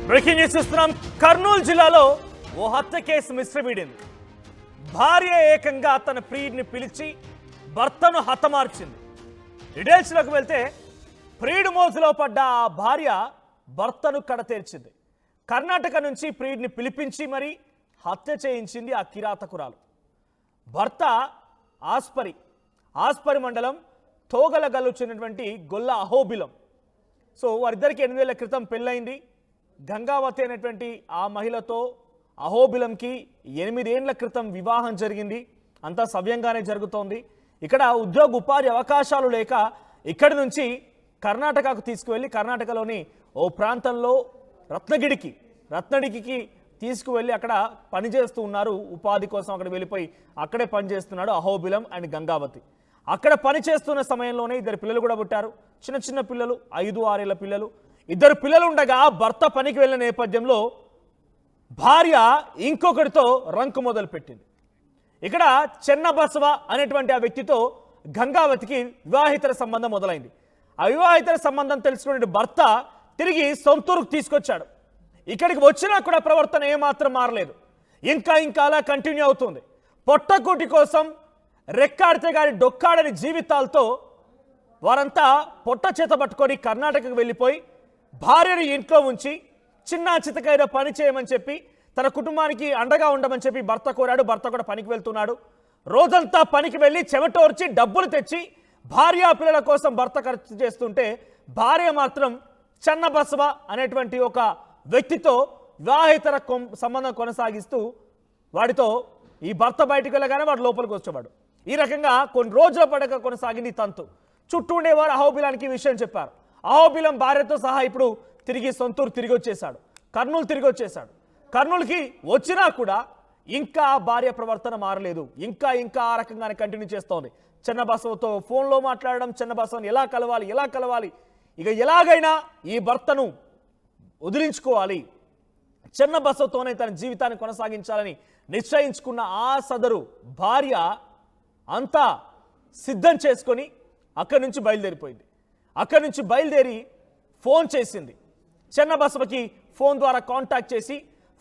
Breaking news చూస్తున్నాం. కర్నూలు జిల్లాలో ఓ హత్య కేసు మిస్టరీడింది. భార్య ఏకంగా తన ప్రియుడిని పిలిచి భర్తను హతమార్చింది. డీటెయిల్స్లోకి వెళ్తే ప్రియుడి మోజులో పడ్డ ఆ భార్య భర్తను కడతేర్చింది. కర్ణాటక నుంచి ప్రియుడిని పిలిపించి మరీ హత్య చేయించింది ఆ కిరాతకురాలు. భర్త ఆస్పరి మండలం తోగలగల్లు చెందినటువంటి గొల్ల అహోబిలం. సో వారిద్దరికి 8 ఏళ్ల క్రితం పెళ్ళైంది. గంగావతి అనేటువంటి ఆ మహిళతో అహోబిలంకి 8 ఏళ్ల క్రితం వివాహం జరిగింది. అంతా సవ్యంగానే జరుగుతోంది. ఇక్కడ ఉద్యోగ ఉపాధి అవకాశాలు లేక ఇక్కడి నుంచి కర్ణాటకకు తీసుకువెళ్ళి కర్ణాటకలోని ఓ ప్రాంతంలో రత్నగిరికి తీసుకువెళ్ళి అక్కడ పనిచేస్తూ ఉన్నారు. ఉపాధి కోసం అక్కడ వెళ్ళిపోయి అక్కడే పనిచేస్తున్నాడు అహోబిలం అండ్ గంగావతి. అక్కడ పనిచేస్తున్న సమయంలోనే 2 పిల్లలు కూడా పుట్టారు. చిన్న పిల్లలు, 5-6 ఏళ్ల పిల్లలు. 2 పిల్లలు ఉండగా భర్త పనికి వెళ్ళిన నేపథ్యంలో భార్య ఇంకొకరితో రంకు మొదలుపెట్టింది. ఇక్కడ చెన్నబసవ అనేటువంటి ఆ వ్యక్తితో గంగావతికి వివాహితర సంబంధం మొదలైంది. ఆ వివాహితర సంబంధం తెలుసుకునే భర్త తిరిగి సొంతూరుకు తీసుకొచ్చాడు. ఇక్కడికి వచ్చినా కూడా ప్రవర్తన ఏమాత్రం మారలేదు. ఇంకా అలా కంటిన్యూ అవుతుంది. పొట్టకూటి కోసం రెక్కాడితే గాని డొక్కాడని జీవితాలతో వారంతా పొట్ట చేత పట్టుకొని కర్ణాటకకు వెళ్ళిపోయి భార్యను ఇంట్లో ఉంచి చిన్న చితకైన పని చేయమని చెప్పి తన కుటుంబానికి అండగా ఉండమని చెప్పి భర్త కోరాడు. భర్త కూడా పనికి వెళ్తున్నాడు. రోజంతా పనికి వెళ్ళి చెమటోర్చి డబ్బులు తెచ్చి భార్య పిల్లల కోసం భర్త ఖర్చు చేస్తుంటే భార్య మాత్రం చెన్నబసవ అనేటువంటి ఒక వ్యక్తితో వివాహేతర సంబంధం కొనసాగిస్తూ వాడితో ఈ భర్త బయటికి వెళ్ళగానే వాడు లోపలికి వచ్చేవాడు. ఈ రకంగా కొన్ని రోజుల పడక కొనసాగింది తంతు. చుట్టూ ఉండేవారు అహోబిలానికి విషయం చెప్పారు. అహోబిలం భార్యతో సహా ఇప్పుడు తిరిగి సొంతూరు తిరిగి వచ్చేసాడు. కర్నూలు తిరిగి వచ్చేసాడు. కర్నూలుకి వచ్చినా కూడా ఇంకా భార్య ప్రవర్తన మారలేదు. ఇంకా ఆ రకంగానే కంటిన్యూ చేస్తోంది. చెన్నబసవతో ఫోన్లో మాట్లాడడం, చెన్నబసవని ఎలా కలవాలి, ఇక ఎలాగైనా ఈ భర్తను వదిలించుకోవాలి, చెన్నబసవతోనే తన జీవితాన్ని కొనసాగించాలని నిశ్చయించుకున్న ఆ సదరు భార్య అంతా సిద్ధం చేసుకొని అక్కడి నుంచి బయలుదేరిపోయింది. అక్కడి నుంచి బయలుదేరి ఫోన్ చేసింది. చెన్నబసవకి ఫోన్ ద్వారా కాంటాక్ట్ చేసి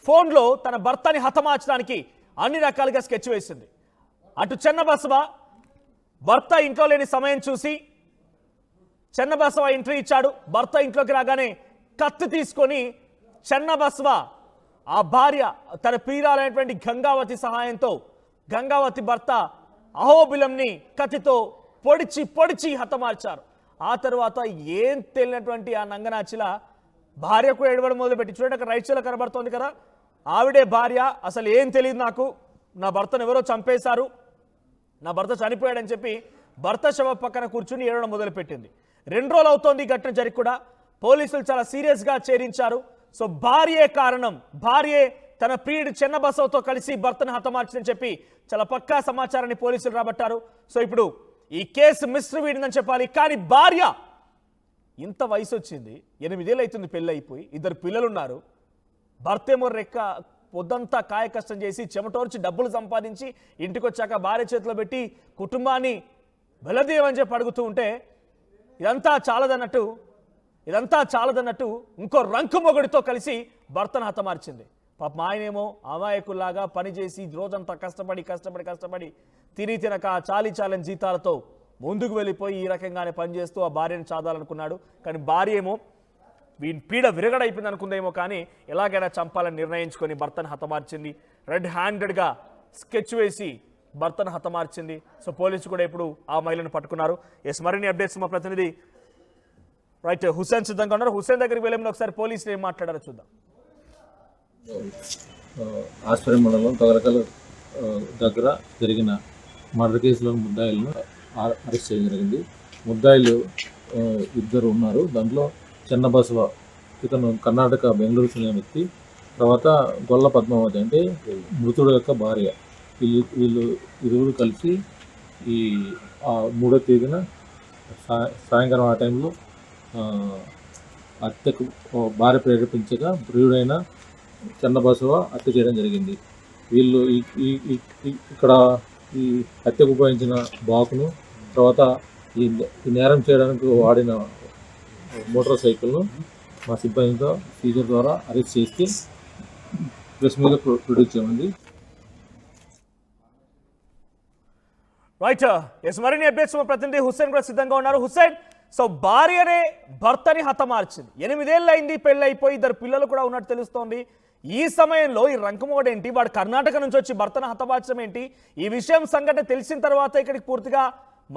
ఫోన్లో తన భర్తని హతమార్చడానికి అన్ని రకాలుగా స్కెచ్ వేసింది. అటు చెన్నబసవ భర్త ఇంట్లో లేని సమయం చూసి చెన్నబసవ ఎంట్రీ ఇచ్చాడు. భర్త ఇంట్లోకి రాగానే కత్తి తీసుకొని చెన్నబసవ ఆ భార్య తన ప్రియురాలైనటువంటి గంగావతి సహాయంతో గంగావతి భర్త అహోబిలంని కత్తితో పొడిచి హతమార్చారు. ఆ తర్వాత ఏం తెలియనటువంటి ఆ నంగనాచిల భార్య కూడా ఏడవడం మొదలుపెట్టి, చూడండి అక్కడ రైట్ సైడ్లో కనబడుతోంది కదా, ఆవిడే భార్య అసలు ఏం తెలియదు నాకు, నా భర్తను ఎవరో చంపేశారు, నా భర్త చనిపోయాడని చెప్పి భర్త శవ పక్కన కూర్చుని ఏడవడం మొదలుపెట్టింది. 2 రోజులు అవుతోంది ఘటన జరిగి కూడా. పోలీసులు చాలా సీరియస్గా చేరించారు. సో భార్యే కారణం, భార్యే తన ప్రియుడు చెన్నబసవతో కలిసి భర్తను హతమార్చిందని చెప్పి చాలా పక్కా సమాచారాన్ని పోలీసులు రాబట్టారు. సో ఇప్పుడు ఈ కేసు మిస్టరీ వీడిందని చెప్పాలి. కానీ భార్య ఇంత వయసు వచ్చింది, 8 ఏళ్ళు అవుతుంది పెళ్ళి అయిపోయి, 2 పిల్లలు ఉన్నారు. భర్త ఏమో పొద్దంతా కాయ కష్టం చేసి చెమటోర్చి డబ్బులు సంపాదించి ఇంటికి వచ్చాక భార్య చేతిలో పెట్టి కుటుంబాన్ని బలదేవని చెప్పి అడుగుతూ ఉంటే ఇదంతా చాలదన్నట్టు ఇంకో రంకు మొగుడితో కలిసి భర్తను హతమార్చింది. పాప ఆయనేమో అమాయకుల్లాగా పనిచేసి రోజంతా కష్టపడి తినక చాలని జీతాలతో ముందుకు వెళ్ళిపోయి ఈ రకంగానే పనిచేస్తూ ఆ భార్యను చాదాలనుకున్నాడు. కానీ భార్య ఏమో వీని పీడ విరగడైపోయింది అనుకుందేమో, కానీ ఎలాగైనా చంపాలని నిర్ణయించుకొని భర్తను హతమార్చింది. రెడ్ హ్యాండెడ్గా స్కెచ్ వేసి భర్తను హతమార్చింది. సో పోలీసులు కూడా ఇప్పుడు ఆ మహిళను పట్టుకున్నారు. మరిన్ని అప్డేట్స్ మా ప్రతినిధి రైట్ హుస్సేన్ సిద్ధంగా ఉన్నారు. హుస్సేన్ దగ్గరికి వెళ్ళే ఒకసారి పోలీసులు ఏం మాట్లాడారో చూద్దాం. ఆస్పరి మండలం తొగలకల్ దగ్గర జరిగిన మర్డర్ కేసులో ముద్దాయిలను అరెస్ట్ చేయడం జరిగింది. ముద్దాయిలు 2 ఉన్నారు. దాంట్లో చెన్నబసవ, ఇతను కర్ణాటక బెంగళూరు చెందిన వ్యక్తి, తర్వాత గొల్ల పద్మావతి అంటే మృతుడు యొక్క భార్య. వీళ్ళు 2 కలిసి ఈ 3వ తేదీన సాయంకాలం ఆ టైంలో హత్యకు భార్య ప్రేరేపించగా ప్రియుడైన చెన్నబసవ హత్య చేయడం జరిగింది. వీళ్ళు ఇక్కడ ఈ హత్యకు ఉపయోగించిన బాకును, తర్వాత ఈ నేరం చేయడానికి వాడిన మోటార్ సైకిల్ను మా సిబ్బందితో సీజర్ ద్వారా అరెస్ట్ చేసి ప్రెస్ మీద ప్రొడ్యూస్ చేయమంది. రైట్ ఎస్, మరిన్ని అప్డేట్స్ మా ప్రతినిధి హుస్సేన్ కూడా సిద్ధంగా ఉన్నారు. హుస్సేన్, సో భార్యనే భర్తని హతమార్చింది. 8 ఏళ్ళు అయింది పెళ్ళి అయిపోయి, 2 పిల్లలు కూడా ఉన్నట్టు తెలుస్తోంది. ఈ సమయంలో ఈ రంకమోడు ఏంటి, వాడు కర్ణాటక నుంచి వచ్చి భర్తను హతమార్చడం ఏంటి? ఈ విషయం సంఘటన తెలిసిన తర్వాత ఇక్కడికి పూర్తిగా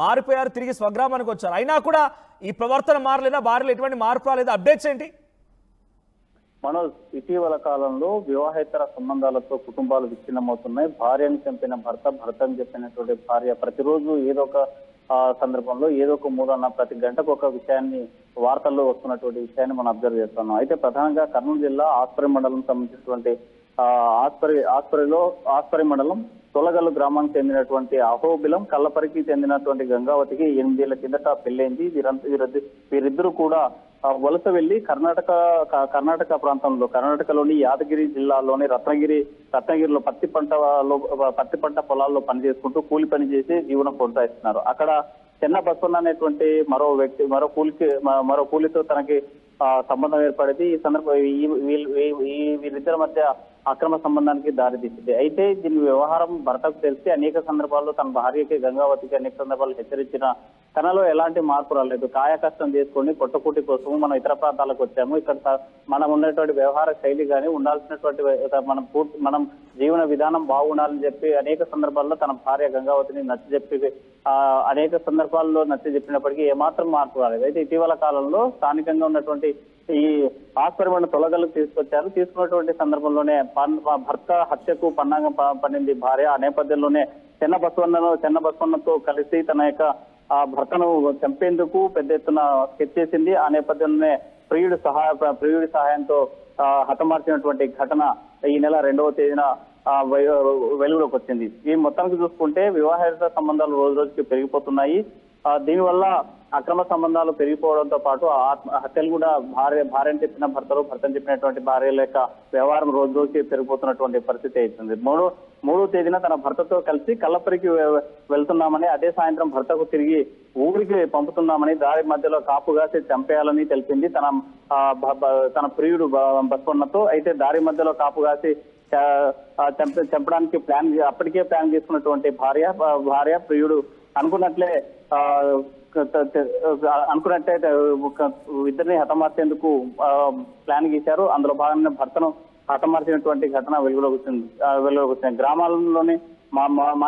మారిపోయారు, తిరిగి స్వగ్రామానికి వచ్చారు. అయినా కూడా ఈ ప్రవర్తన మారలేదా, భార్యలో ఎటువంటి మార్పు రాలేదా? అప్డేట్స్ ఏంటి? మనోజ్, ఇటీవల కాలంలో వివాహేతర సంబంధాలతో కుటుంబాలు విచ్ఛిన్నమవుతున్నాయి. భార్యను చంపిన భర్త, భర్తను చెప్పినటువంటి భార్య ప్రతిరోజు ఏదో ఒక సందర్భంలో ఏదో ఒక మూలన ప్రతి గంటకు ఒక విషయాన్ని వార్తల్లో వస్తున్నటువంటి విషయాన్ని మనం అబ్జర్వ్ చేస్తున్నాం. అయితే ప్రధానంగా కర్నూలు జిల్లా ఆస్పరి మండలం సంబంధించినటువంటి ఆస్పరి మండలం తొలగల్లు గ్రామానికి చెందినటువంటి అహోబిలం, కల్లపరికి చెందినటువంటి గంగావతికి 8 ఏళ్ల కిందట పెళ్ళైంది. వీరిద్దరూ కూడా వలస వెళ్లి కర్ణాటక ప్రాంతంలో, కర్ణాటకలోని యాదగిరి జిల్లాలోని రత్నగిరిలో పత్తి పంట పొలాల్లో పనిచేసుకుంటూ కూలి పని చేసి జీవనం కొనసాగిస్తున్నారు. అక్కడ చెన్న బస్వన్న అనేటువంటి మరో కూలితో తనకి సంబంధం ఏర్పడింది. ఈ సందర్భం వీరిద్దరి మధ్య అక్రమ సంబంధానికి దారితీసింది. అయితే దీని వ్యవహారం భర్తకు తెలిసి అనేక సందర్భాల్లో తన భార్యకి గంగావతికి అనేక సందర్భాలు హెచ్చరించిన తనలో ఎలాంటి మార్పు రాలేదు. కాయ కష్టం చేసుకొని పొట్టకూటి కోసం మనం ఇతర ప్రాంతాలకు వచ్చాము, ఇక్కడ మనం ఉన్నటువంటి వ్యవహార శైలి కానీ ఉండాల్సినటువంటి మనం జీవన విధానం బాగుండాలని చెప్పి అనేక సందర్భాల్లో తన భార్య గంగావతిని నచ్చజెప్పి అనేక సందర్భాల్లో నచ్చజెప్పినప్పటికీ ఏమాత్రం మార్పు రాలేదు. అయితే ఇటీవల కాలంలో స్థానికంగా ఉన్నటువంటి ఈ ఆస్పరిమను తొలగలకు తీసుకున్నటువంటి సందర్భంలోనే భర్త హత్యకు పన్నాగం పడింది భార్య. ఆ నేపథ్యంలోనే చెన్న బస్వన్నతో కలిసి తన యొక్క భర్తను చంపేందుకు పెద్ద ఎత్తున స్కెచ్ చేసింది. ఆ నేపథ్యంలోనే ప్రియుడి సహాయంతో హతమార్చినటువంటి ఘటన ఈ నెల 2వ తేదీన వెలుగులోకి వచ్చింది. ఈ మొత్తానికి చూసుకుంటే వివాహేతర సంబంధాలు రోజు రోజుకి పెరిగిపోతున్నాయి. దీనివల్ల అక్రమ సంబంధాలు పెరిగిపోవడంతో పాటు హత్యలు కూడా భార్యను చెప్పిన భర్తను చెప్పినటువంటి భార్యల యొక్క వ్యవహారం రోజు రోజుకి పెరిగిపోతున్నటువంటి పరిస్థితి అవుతుంది. 3వ తేదీన తన భర్తతో కలిసి కల్లపరికి వెళ్తున్నామని, అదే సాయంత్రం భర్తకు తిరిగి ఊరికి పంపుతున్నామని దారి మధ్యలో కాపుగాసి చంపేయాలని తెలిపింది తన ప్రియుడు బస్వన్నతో. అయితే దారి మధ్యలో కాపుగాసి చంపడానికి అప్పటికే ప్లాన్ చేసుకున్నటువంటి భార్య ప్రియుడు అనుకున్నట్లే ఇద్దరిని హతమార్చేందుకు ప్లాన్ గీశారు. అందులో భాగంగా భర్తను హతమార్చినటువంటి ఘటన వెలుగులోకి వచ్చింది. గ్రామాలలోని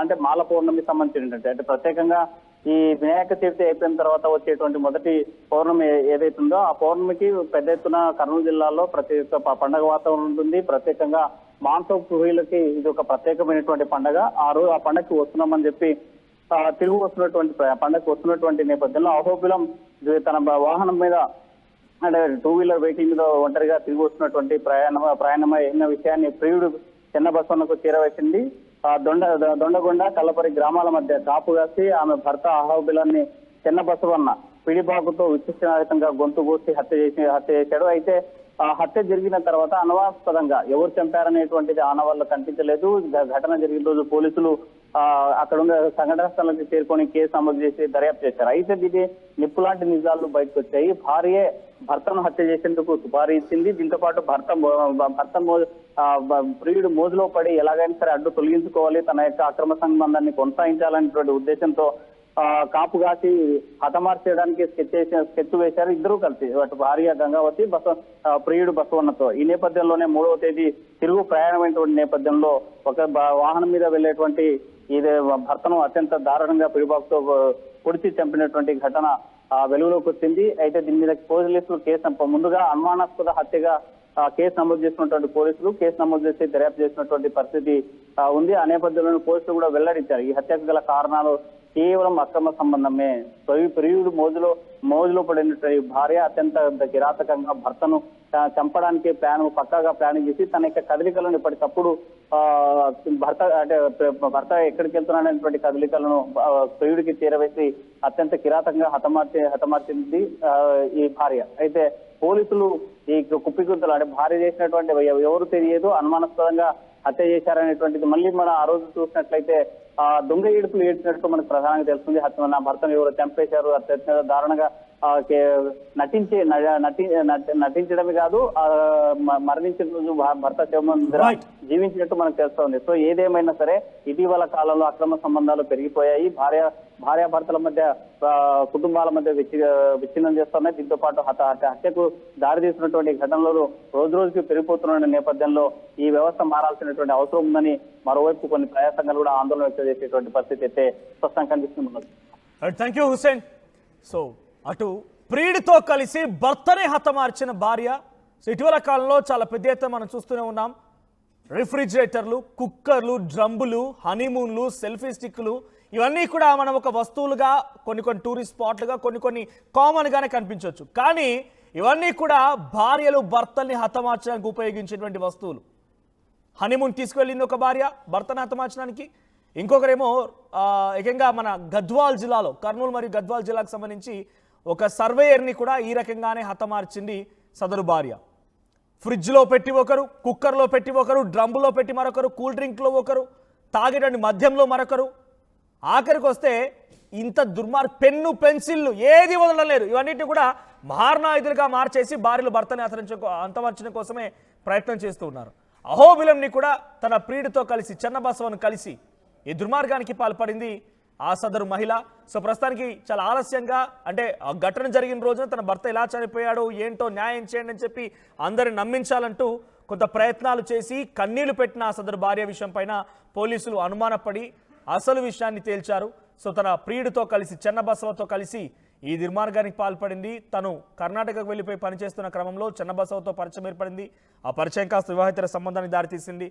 అంటే మాల పౌర్ణమి సంబంధించినటువంటి, అంటే ప్రత్యేకంగా ఈ వినాయక చవితి అయిపోయిన తర్వాత వచ్చేటువంటి మొదటి పౌర్ణమి ఏదైతుందో ఆ పౌర్ణమికి పెద్ద ఎత్తున కర్నూలు జిల్లాలో ప్రతి ఒక్క పండగ వాతావరణం ఉంటుంది. ప్రత్యేకంగా మాంసోపూహులకి ఇది ఒక ప్రత్యేకమైనటువంటి పండగ. ఆ పండగకి వస్తున్నామని చెప్పి తిరుగు వస్తున్నటువంటి నేపథ్యంలో అహోబిలం తన వాహనం మీద, అంటే 2 వీలర్ వెహికల్ మీద ఒంటరిగా తిరిగి వస్తున్నటువంటి ప్రయాణమైన విషయాన్ని ప్రియుడు చెన్న బస్వన్నకు చేరవేసింది. దొండగొండ కల్లపరి గ్రామాల మధ్య కాపుగాసి ఆమె భర్త అహోబిలాన్ని చెన్న బసవన్న పిడిబాకుతో విశిష్టంగా గొంతు కోసి హత్య చేశాడు. అయితే ఆ హత్య జరిగిన తర్వాత అనవాస్పదంగా ఎవరు చంపారనేటువంటిది ఆనవాళ్ళు కనిపించలేదు. ఘటన జరిగిన రోజు పోలీసులు అక్కడ ఉన్న సంఘటన స్థలానికి చేరుకొని కేసు నమోదు చేసి దర్యాప్తు చేశారు. అయితే దీని నిప్పులాంటి నిజాలు బయటకు వచ్చాయి. భార్యే భర్తను హత్య చేసేందుకు సుపారీ ఇచ్చింది. దీంతో పాటు భర్త ప్రియుడు మోజులో పడి ఎలాగైనా సరే అడ్డు తొలగించుకోవాలి, తన యొక్క అక్రమ సంబంధాన్ని కొనసాగించాలనేటువంటి ఉద్దేశంతో కాపుగాసి హతమార్చేయడానికి స్కెచ్ వేశారు ఇద్దరూ కలిసి, అటు భార్య గంగావతి ప్రియుడు బసవన్నతో. ఈ నేపథ్యంలోనే 3వ తేదీ తిరుగు ప్రయాణమైనటువంటి నేపథ్యంలో ఒక వాహనం మీద వెళ్లేటువంటి ఇది భర్తను అత్యంత దారుణంగా పిడిబాకుతో పొడిచి చంపినటువంటి ఘటన వెలుగులోకి వచ్చింది. అయితే దీని మీద పోలీసులు ముందుగా అనుమానాస్పద హత్యగా కేసు నమోదు చేసినటువంటి పోలీసులు కేసు నమోదు చేసి దర్యాప్తు చేసినటువంటి పరిస్థితి ఉంది. ఆ నేపథ్యంలో పోలీసులు కూడా వెల్లడించారు ఈ హత్యకు గల కారణాలు కేవలం అక్రమ సంబంధమే. ప్రియుడు మోజులో పడినటువంటి భార్య అత్యంత కిరాతకంగా భర్తను చంపడానికి పక్కాగా ప్లాన్ చేసి తన యొక్క కదలికలను ఇప్పటికప్పుడు భర్త ఎక్కడికి వెళ్తున్నాడనేటువంటి కదలికలను ప్రియుడికి చేరవేసి అత్యంత కిరాతకంగా హతమార్చింది ఈ భార్య. అయితే పోలీసులు ఈ కుప్పిగుంతలు అంటే భార్య చేసినటువంటి ఎవరు తెలియదు, అనుమానాస్పదంగా హత్య చేశారనేటువంటిది మళ్ళీ మనం ఆ రోజు చూసినట్లయితే దొంగ ఏడుపులు ఏడ్చినట్టు మనకు ప్రధానంగా తెలుస్తుంది. నా భర్తను ఎవరు చంపేశారు, అత్యంత దారుణంగా నటించడమే కాదు మరణించిన రోజు భర్త శవం Right. జీవించినట్టు మనకు తెలుస్తోంది. సో ఏదేమైనా సరే ఇటీవల కాలంలో అక్రమ సంబంధాలు పెరిగిపోయాయి. భార్యాభర్తల మధ్య కుటుంబాల మధ్య విచ్ఛిన్నం చేస్తున్నాయి. దీంతో పాటు హత్యకు దారి తీసినటువంటి ఘటనలు రోజు రోజుకి పెరిగిపోతున్న నేపథ్యంలో ఈ వ్యవస్థ మారాల్సినటువంటి అవసరం ఉందని మరోవైపు కొన్ని ప్రజా సంఘాలు కూడా ఆందోళన వ్యక్తం చేసేటువంటి పరిస్థితి అయితే స్పష్టంగా కనిపిస్తున్నది. Thank you Hussain. సో అటు ప్రియుడితో కలిసి భర్తనే హతమార్చిన భార్య. సో ఇటీవల కాలంలో చాలా పెద్ద ఎత్తున మనం చూస్తూనే ఉన్నాం. రిఫ్రిజిరేటర్లు, కుక్కర్లు, డ్రమ్ములు, హనీమూన్లు, సెల్ఫీ స్టిక్లు ఇవన్నీ కూడా మనం ఒక వస్తువులుగా కొన్ని టూరిస్ట్ స్పాట్లుగా కొన్ని కామన్గానే కనిపించవచ్చు. కానీ ఇవన్నీ కూడా భార్యలు భర్తల్ని హతమార్చడానికి ఉపయోగించేటువంటి వస్తువులు. హనీమూన్ తీసుకువెళ్ళింది ఒక భార్య భర్తను హతమార్చడానికి, ఇంకొకరేమో ఏకంగా మన గద్వాల్ జిల్లాలో కర్నూలు మరియు గద్వాల్ జిల్లాకు సంబంధించి ఒక సర్వేయర్ని కూడా ఈ రకంగానే హతమార్చింది సదరు భార్య. ఫ్రిడ్జ్లో పెట్టి ఒకరు, కుక్కర్లో పెట్టి ఒకరు, డ్రమ్ములో పెట్టి మరొకరు, కూల్ డ్రింక్లో ఒకరు, తాగేటువంటి మద్యంలో మరొకరు, ఆఖరికి వస్తే ఇంత పెన్ను పెన్సిళ్ళు ఏది వదలలేరు. ఇవన్నిటిని కూడా మారణాయుధులుగా మార్చేసి భార్యలు భర్తని హతమార్చడం కోసమే ప్రయత్నం చేస్తూ ఉన్నారు. అహోబిలంని కూడా తన ప్రియుడితో కలిసి చెన్నబసవను కలిసి ఈ దుర్మార్గానికి పాల్పడింది ఆ సదరు మహిళ. సో ప్రస్తుతానికి చాలా ఆలస్యంగా, అంటే ఆ ఘటన జరిగిన రోజున తన భర్త ఎలా చనిపోయాడో ఏంటో న్యాయం చేయండి అని చెప్పి అందరిని నమ్మించాలంటూ కొంత ప్రయత్నాలు చేసి కన్నీళ్లు పెట్టిన ఆ సదరు భార్య విషయం పైన పోలీసులు అనుమానపడి అసలు విషయాన్ని తేల్చారు. సో తన ప్రియుడితో కలిసి చెన్నబసవతో కలిసి ఈ దుర్మార్గానికి పాల్పడింది. తను కర్ణాటకకు వెళ్ళిపోయి పనిచేస్తున్న క్రమంలో చెన్నబసవతో పరిచయం ఏర్పడింది. ఆ పరిచయం కాస్త వివాహేతర సంబంధానికి దారితీసింది.